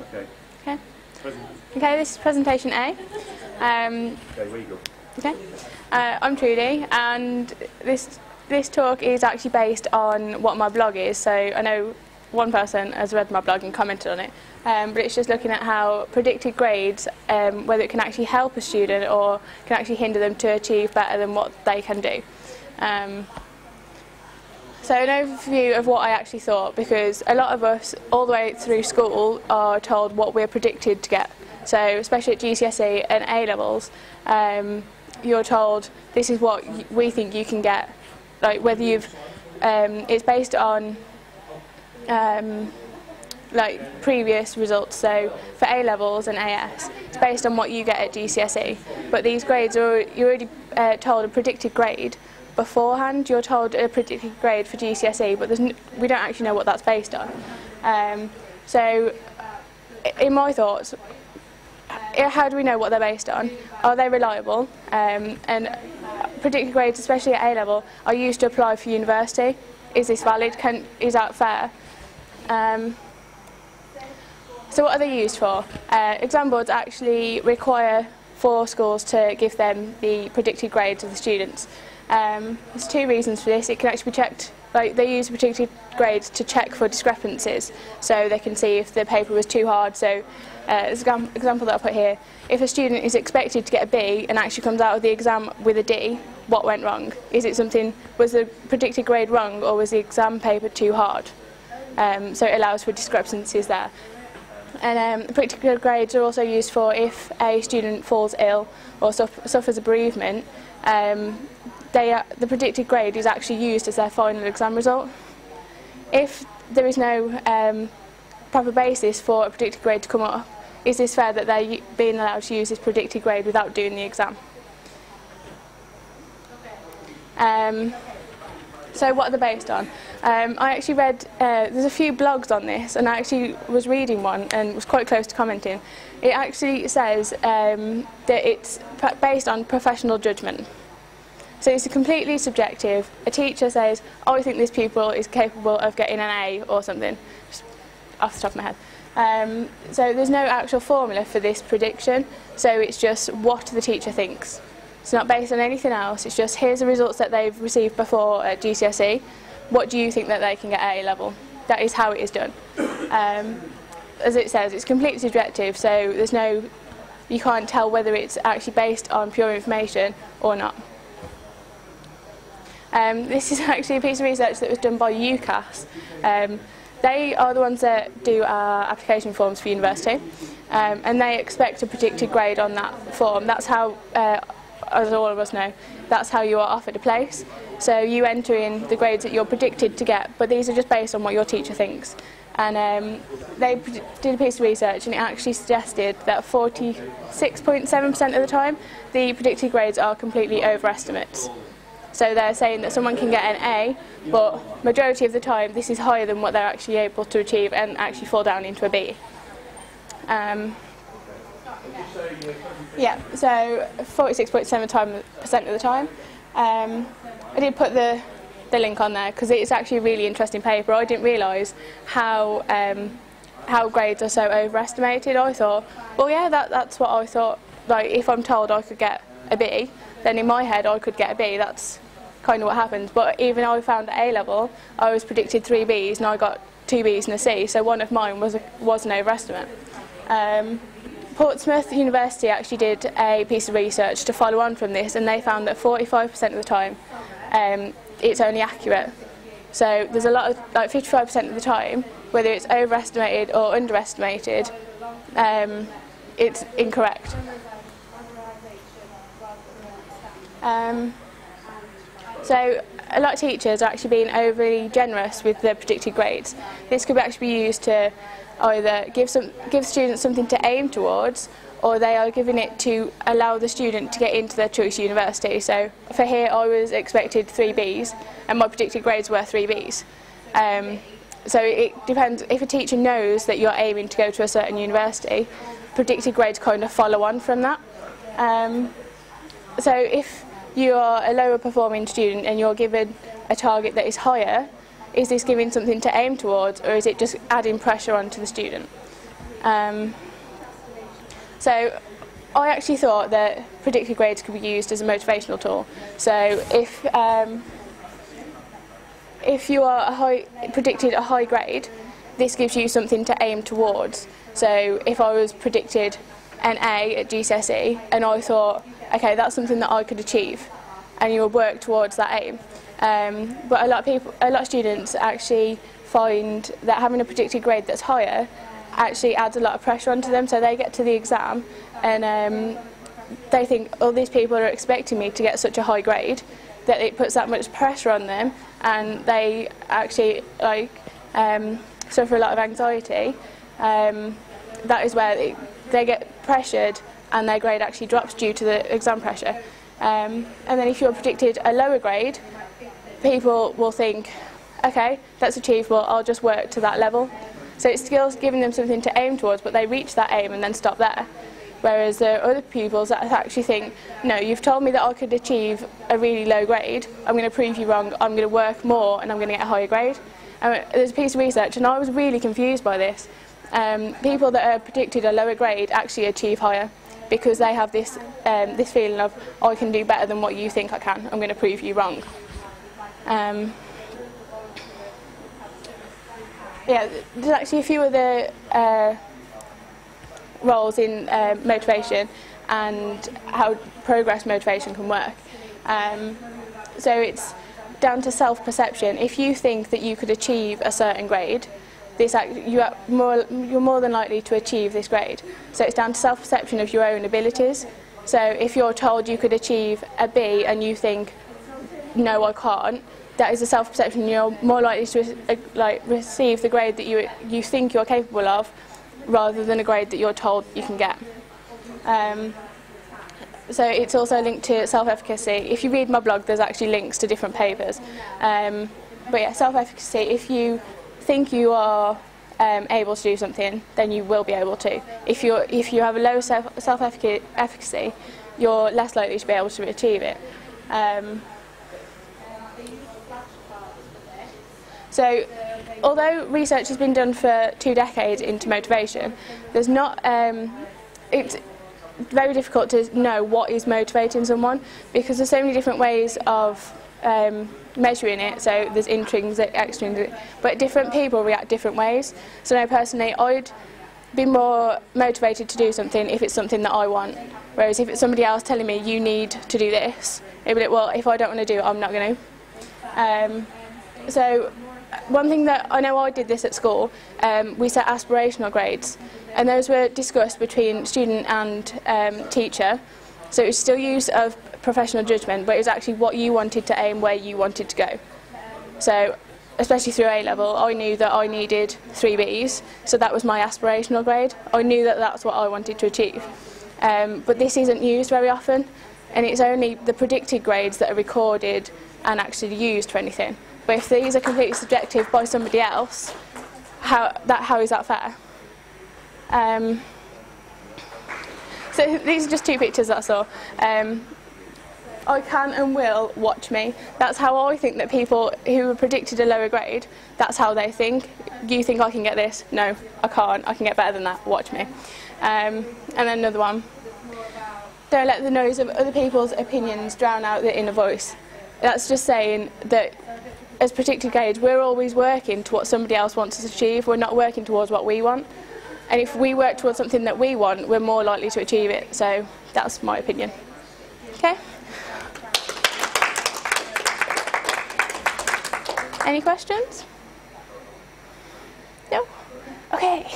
Okay. Okay. Okay, this is presentation A. Okay, where you go? Okay. I'm Trudy, and this talk is actually based on what my blog is. So I know one person has read my blog and commented on it, but it's just looking at how predicted grades, whether it can actually help a student or can actually hinder them to achieve better than what they can do. So an overview of what I actually thought, because a lot of us all the way through school are told what we're predicted to get. So especially at GCSE and A levels, you're told this is what we think you can get. Like whether you've, it's based on like previous results. So for A levels and AS, it's based on what you get at GCSE. But these grades are you're already told a predicted grade. Beforehand, you're told a predicted grade for GCSE, but we don't actually know what that's based on. So, in my thoughts, how do we know what they're based on? Are they reliable? And predicted grades, especially at A level, are used to apply for university. Is this valid? Is that fair? So what are they used for? Exam boards actually require for schools to give them the predicted grades of the students. There's two reasons for this. It can actually be checked, like they use predicted grades to check for discrepancies, so they can see if the paper was too hard. So as an example that I put here, if a student is expected to get a B and actually comes out of the exam with a D, what went wrong? Was the predicted grade wrong, or was the exam paper too hard? So it allows for discrepancies there. And predicted grades are also used for if a student falls ill or suffers a bereavement. The predicted grade is actually used as their final exam result. If there is no proper basis for a predicted grade to come up, is this fair that they're being allowed to use this predicted grade without doing the exam? So what are they based on? I actually read, there's a few blogs on this, and I actually was reading one and was quite close to commenting. It actually says that it's based on professional judgment. So it's completely subjective. A teacher says, oh, I think this pupil is capable of getting an A or something, just off the top of my head. So there's no actual formula for this prediction, so it's just what the teacher thinks. It's not based on anything else, it's just here's the results that they've received before at GCSE. What do you think that they can get at A level? That is how it is done. As it says, it's completely subjective, so you can't tell whether it's actually based on pure information or not. This is actually a piece of research that was done by UCAS. They are the ones that do our application forms for university, and they expect a predicted grade on that form. That's how, as all of us know, that's how you are offered a place. So you enter in the grades that you're predicted to get, but these are just based on what your teacher thinks. And they did a piece of research, and it actually suggested that 46.7% of the time, the predicted grades are completely overestimates. So they're saying that someone can get an A, but majority of the time this is higher than what they're actually able to achieve and actually fall down into a B. Yeah, so 46.7% of the time. I did put the link on there because it's actually a really interesting paper. I didn't realise how grades are so overestimated. I thought, well, yeah, that's what I thought. Like, if I'm told I could get a B, then in my head I could get a B. That's kind of what happens. But even I found at A level, I was predicted 3 Bs and I got 2 Bs and a C, so one of mine was an overestimate. Portsmouth University actually did a piece of research to follow on from this, and they found that 45% of the time it's only accurate. So there's a lot of, like 55% of the time, whether it's overestimated or underestimated, it's incorrect. So a lot of teachers are actually being overly generous with the predicted grades. This could actually be used to either give students something to aim towards, or they are giving it to allow the student to get into their choice university. So for here I was expected 3 Bs and my predicted grades were 3 Bs. So it depends. If a teacher knows that you're aiming to go to a certain university, predicted grades kind of follow on from that. So if you are a lower performing student and you're given a target that is higher, is this giving something to aim towards, or is it just adding pressure onto the student? So I actually thought that predicted grades could be used as a motivational tool. So if you are predicted a high grade, this gives you something to aim towards. So if I was predicted an A at GCSE and I thought, okay, that's something that I could achieve, and you will work towards that aim. But a lot of students actually find that having a predicted grade that's higher actually adds a lot of pressure onto them. So they get to the exam and they think, oh, these people are expecting me to get such a high grade, that it puts that much pressure on them, and they actually suffer a lot of anxiety. That is where they get pressured and their grade actually drops due to the exam pressure. And then if you're predicted a lower grade, people will think, okay, that's achievable, I'll just work to that level. So it's skills giving them something to aim towards, but they reach that aim and then stop there. Whereas there are other pupils that actually think, no, you've told me that I could achieve a really low grade, I'm going to prove you wrong, I'm going to work more and I'm going to get a higher grade. And there's a piece of research, and I was really confused by this. People that are predicted a lower grade actually achieve higher, because they have this feeling of, I can do better than what you think I can, I'm going to prove you wrong. Yeah, there's actually a few other roles in motivation and how progress motivation can work. So it's down to self-perception. If you think that you could achieve a certain grade, you're more than likely to achieve this grade. So it's down to self-perception of your own abilities. So if you're told you could achieve a B and you think, no, I can't, that is a self-perception. You're more likely to receive the grade that you think you're capable of, rather than a grade that you're told you can get. So it's also linked to self-efficacy. If you read my blog, there's actually links to different papers. But yeah, self-efficacy, if you think you are able to do something, then you will be able to. If you have a low self-efficacy, you're less likely to be able to achieve it. So, although research has been done for 2 decades into motivation, there's not. It's very difficult to know what is motivating someone, because there's so many different ways of measuring it. So there's intrinsic, extrinsic, but different people react different ways. So now personally, I'd be more motivated to do something if it's something that I want, whereas if it's somebody else telling me you need to do this, it'd be like, well, if I don't want to do it, I'm not going to. So one thing that I know, I did this at school, we set aspirational grades, and those were discussed between student and teacher. So it was still use of professional judgment, but it was actually what you wanted to aim, where you wanted to go. So especially through A level, I knew that I needed 3 Bs, so that was my aspirational grade. I knew that that's what I wanted to achieve. But this isn't used very often, and it's only the predicted grades that are recorded and actually used for anything. But if these are completely subjective by somebody else, how is that fair? So these are just 2 pictures that I saw. I can and will watch me. That's how I think that people who were predicted a lower grade, that's how they think. You think I can get this? No, I can't. I can get better than that. Watch me. And then another one. Don't let the noise of other people's opinions drown out the inner voice. That's just saying that as predicted grades, we're always working to what somebody else wants us to achieve. We're not working towards what we want. And if we work towards something that we want, we're more likely to achieve it. So that's my opinion. Okay? Any questions? No? Okay.